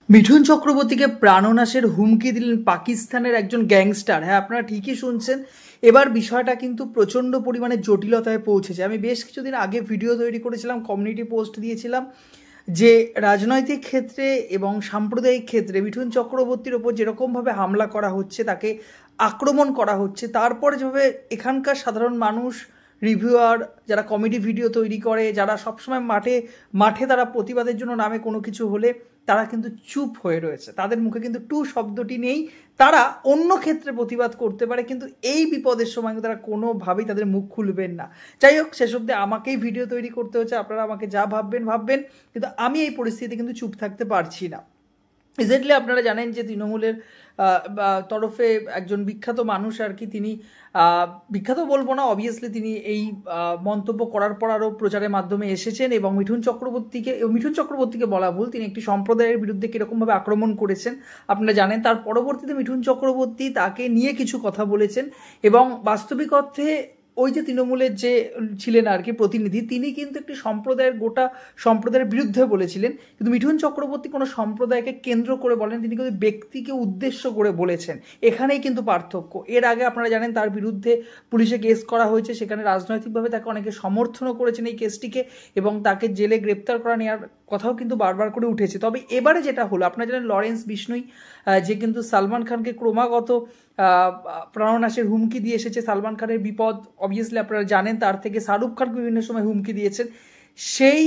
মিঠুন চক্রবর্তীকে প্রাণনাশের হুমকি দিলেন পাকিস্তানের একজন গ্যাংস্টার। হ্যাঁ, আপনারা ঠিকই শুনছেন। এবার বিষয়টা কিন্তু প্রচণ্ড পরিমাণে জটিলতায় পৌঁছেছে। আমি বেশ কিছুদিন আগে ভিডিও তৈরি করেছিলাম, কমিউনিটি পোস্ট দিয়েছিলাম যে রাজনৈতিক ক্ষেত্রে এবং সাম্প্রদায়িক ক্ষেত্রে মিঠুন চক্রবর্তীর ওপর যেরকমভাবে হামলা করা হচ্ছে, তাকে আক্রমণ করা হচ্ছে, তারপরে যেভাবে এখানকার সাধারণ মানুষ, রিভিউয়ার, যারা কমেডি ভিডিও তৈরি করে, যারা সবসময় মাঠে মাঠে তারা প্রতিবাদের জন্য নামে কোনো কিছু হলে, তারা কিন্তু চুপ হয়ে রয়েছে। তাদের মুখে কিন্তু টু শব্দটি নেই। তারা অন্য ক্ষেত্রে প্রতিবাদ করতে পারে, কিন্তু এই বিপদের সময় তারা কোনোভাবেই তাদের মুখ খুলবেন না। যাই হোক, শেষ অব্দি আমাকেই ভিডিও তৈরি করতে হচ্ছে। আপনারা আমাকে যা ভাববেন ভাববেন, কিন্তু আমি এই পরিস্থিতিতে কিন্তু চুপ থাকতে পারছি না। রিসেন্টলি আপনারা জানেন যে তৃণমূলের তরফে একজন বিখ্যাত মানুষ আর কি, তিনি বিখ্যাত বলবো না, অবভিয়াসলি তিনি এই মন্তব্য করার পর আরও প্রচারের মাধ্যমে এসেছেন এবং মিঠুন চক্রবর্তীকে বলা ভুল, তিনি একটি সম্প্রদায়ের বিরুদ্ধে কীরকমভাবে আক্রমণ করেছেন আপনারা জানেন। তার পরবর্তীতে মিঠুন চক্রবর্তী তাকে নিয়ে কিছু কথা বলেছেন এবং বাস্তবিক অর্থে ওই যে তৃণমূলের যে ছিলেন আর কি প্রতিনিধি, তিনি কিন্তু একটি গোটা সম্প্রদায়ের বিরুদ্ধে বলেছিলেন। কিন্তু মিঠুন চক্রবর্তী কোনো সম্প্রদায়কে কেন্দ্র করে বলেন, তিনি কিন্তু ব্যক্তিকে উদ্দেশ্য করে বলেছেন। এখানেই কিন্তু পার্থক্য। এর আগে আপনারা জানেন তার বিরুদ্ধে পুলিশে কেস করা হয়েছে, সেখানে রাজনৈতিকভাবে তাকে অনেকে সমর্থনও করেছেন এই কেসটিকে এবং তাকে জেলে গ্রেপ্তার করা নেওয়ার কথাও কিন্তু বারবার করে উঠেছে। তবে এবারে যেটা হলো, আপনারা জানেন লরেন্স বিষ্ণুই, যে কিন্তু সালমান খানকে ক্রমাগত প্রাণনাশের হুমকি দিয়ে এসেছে। সালমান খানের বিপদ অবভিয়াসলি আপনারা জানেন, তার থেকে শাহরুখ খানকে বিভিন্ন সময় হুমকি দিয়েছেন। সেই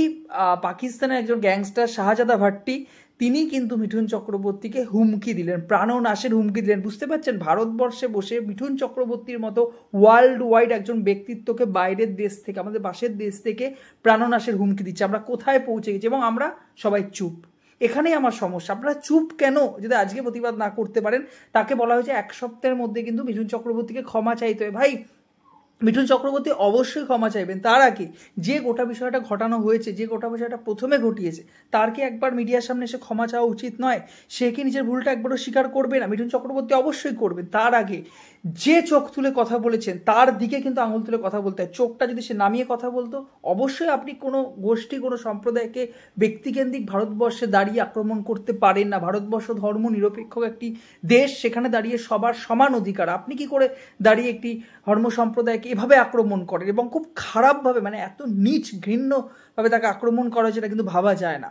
পাকিস্তানের একজন গ্যাংস্টার শাহজাদা ভাট্টি, তিনি কিন্তু মিঠুন চক্রবর্তীকে হুমকি দিলেন, প্রাণনাশের হুমকি দিলেন। বুঝতে পারছেন, ভারতবর্ষে বসে মিঠুন চক্রবর্তীর মতো ওয়ার্ল্ড ওয়াইড একজন ব্যক্তিত্বকে বাইরের দেশ থেকে, আমাদের পাশের দেশ থেকে প্রাণনাশের হুমকি দিচ্ছে। আমরা কোথায় পৌঁছে গেছি এবং আমরা সবাই চুপ। এখানেই আমার সমস্যা। আপনারা চুপ কেন? যদি আজকে প্রতিবাদ না করতে পারেন, তাকে বলা হয়েছে 1 সপ্তাহের মধ্যে কিন্তু মিঠুন চক্রবর্তীকে ক্ষমা চাইতে হবে। ভাই, মিঠুন চক্রবর্তী অবশ্যই ক্ষমা চাইবেন। তার আগে যে গোটা বিষয়টা ঘটানো হয়েছে, যে গোটা বিষয়টা প্রথমে ঘটিয়েছে, তার কি একবার মিডিয়ার সামনে এসে ক্ষমা চাওয়া উচিত নয়? সে কি নিজের ভুলটা একবারও স্বীকার করবে না? মিঠুন চক্রবর্তী অবশ্যই করবেন। তার আগে যে চোখ তুলে কথা বলেছেন, তার দিকে কিন্তু আঙুল তুলে কথা বলতে হয়। চোখটা যদি সে নামিয়ে কথা বলতো, অবশ্যই আপনি কোনো গোষ্ঠী, কোনো সম্প্রদায়কে ব্যক্তিকেন্দ্রিক ভারতবর্ষে দাঁড়িয়ে আক্রমণ করতে পারেন না। ভারতবর্ষ ধর্ম নিরপেক্ষ একটি দেশ, সেখানে দাঁড়িয়ে সবার সমান অধিকার। আপনি কি করে দাঁড়িয়ে একটি ধর্ম সম্প্রদায়কে এভাবে আক্রমণ করেন এবং খুব খারাপভাবে, মানে এত নীচ ঘৃণ্যভাবে তাকে আক্রমণ করা হয়েছে, এটা কিন্তু ভাবা যায় না।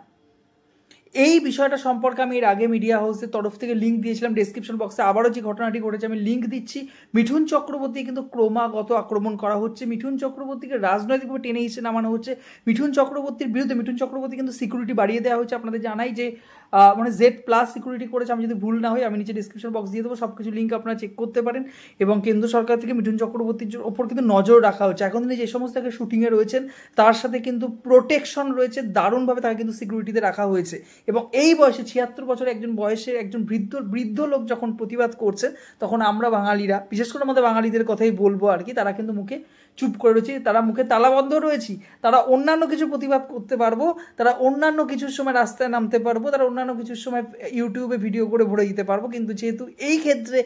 এই বিষয়টা সম্পর্কে আমি এর আগে মিডিয়া হাউসের তরফ থেকে লিঙ্ক দিয়েছিলাম, ডেসক্রিপশন বক্সে আবারও যে ঘটনাটি ঘটেছে আমি লিঙ্ক দিচ্ছি। মিঠুন চক্রবর্তী কিন্তু ক্রমাগত আক্রমণ করা হচ্ছে, মিঠুন চক্রবর্তীকে রাজনৈতিকভাবে টেনে হিসেবে নামানো হচ্ছে। মিঠুন চক্রবর্তীর বিরুদ্ধে মিঠুন চক্রবর্তী কিন্তু সিকিউরিটি বাড়িয়ে দেওয়া হচ্ছে। আপনাদের জানাই যে মানে Z+ সিকিউরিটি করেছে, আমি যদি ভুল না হই, আমি নিচে ডিসক্রিপশন বক্স দিয়ে দেবো, সব কিছু লিঙ্ক আপনারা চেক করতে পারেন। এবং কেন্দ্র সরকার থেকে মিঠুন চক্রবর্তীর ওপর কিন্তু নজর রাখা হচ্ছে। এখন তিনি যে সমস্ত তাকে শুটিংয়ে রয়েছেন, তার সাথে কিন্তু প্রোটেকশন রয়েছে, দারুণভাবে তাকে কিন্তু সিকিউরিটিতে রাখা হয়েছে। এবং এই বয়সে 76 বছরের একজন বয়সের একজন বৃদ্ধ লোক যখন প্রতিবাদ করছেন, তখন আমরা বাঙালিরা, বিশেষ করে আমাদের বাঙালিদের কথাই বলবো আর কি, তারা কিন্তু মুখে চুপ করে রয়েছে, তারা মুখে তালাবদ্ধ রয়েছি। তারা অন্যান্য কিছু প্রতিবাদ করতে পারবো, তারা অন্যান্য কিছুর সময় রাস্তায় নামতে পারবো, তারা অন্যান্য কিছুর সময় ইউটিউবে ভিডিও করে ভরে দিতে পারবো, কিন্তু যেহেতু এই ক্ষেত্রে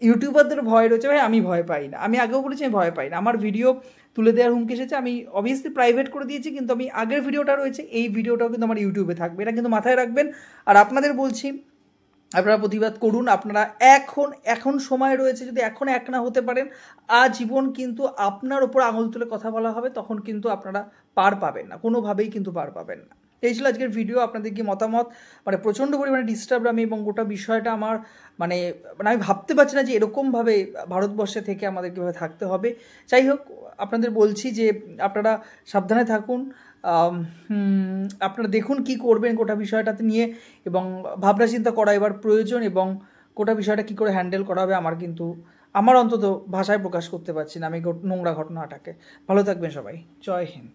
ইউটিউবারদের ভয় রয়েছে, ভাই আমি ভয় পাই না। আমি আগেও বলেছি আমি ভয় পাই না। আমার ভিডিও তুলে দেওয়ার হুমকি এসেছে, আমি অবভিয়াসলি প্রাইভেট করে দিয়েছি, কিন্তু আমি আগের ভিডিওটা রয়েছে, এই ভিডিওটাও কিন্তু আমার ইউটিউবে থাকবে, এটা কিন্তু মাথায় রাখবেন। আর আপনাদের বলছি, আপনারা প্রতিবাদ করুন। আপনারা এখন সময় রয়েছে, যদি এখন এক না হতে পারেন, আজীবন কিন্তু আপনার ওপর আঙুল তুলে কথা বলা হবে, তখন কিন্তু আপনারা পার পাবেন না, কোনোভাবেই কিন্তু পার পাবেন না। এই ছিল আজকের ভিডিও। আপনাদের কি মতামত? মানে প্রচণ্ড পরিমাণে ডিস্টার্ব আমি, এবং গোটা বিষয়টা আমার মানে আমি ভাবতে পারছি না যে এরকমভাবে ভারতবর্ষে থেকে আমাদের কীভাবে থাকতে হবে। যাই হোক, আপনাদের বলছি যে আপনারা সাবধানে থাকুন, আপনারা দেখুন কি করবেন গোটা বিষয়টাতে নিয়ে, এবং ভাবনা চিন্তা করা এবার প্রয়োজন, এবং গোটা বিষয়টা কি করে হ্যান্ডেল করা হবে আমার অন্তত ভাষায় প্রকাশ করতে পারছি না আমি নোংরা ঘটনাটাকে। ভালো থাকবেন সবাই। জয় হিন্দ।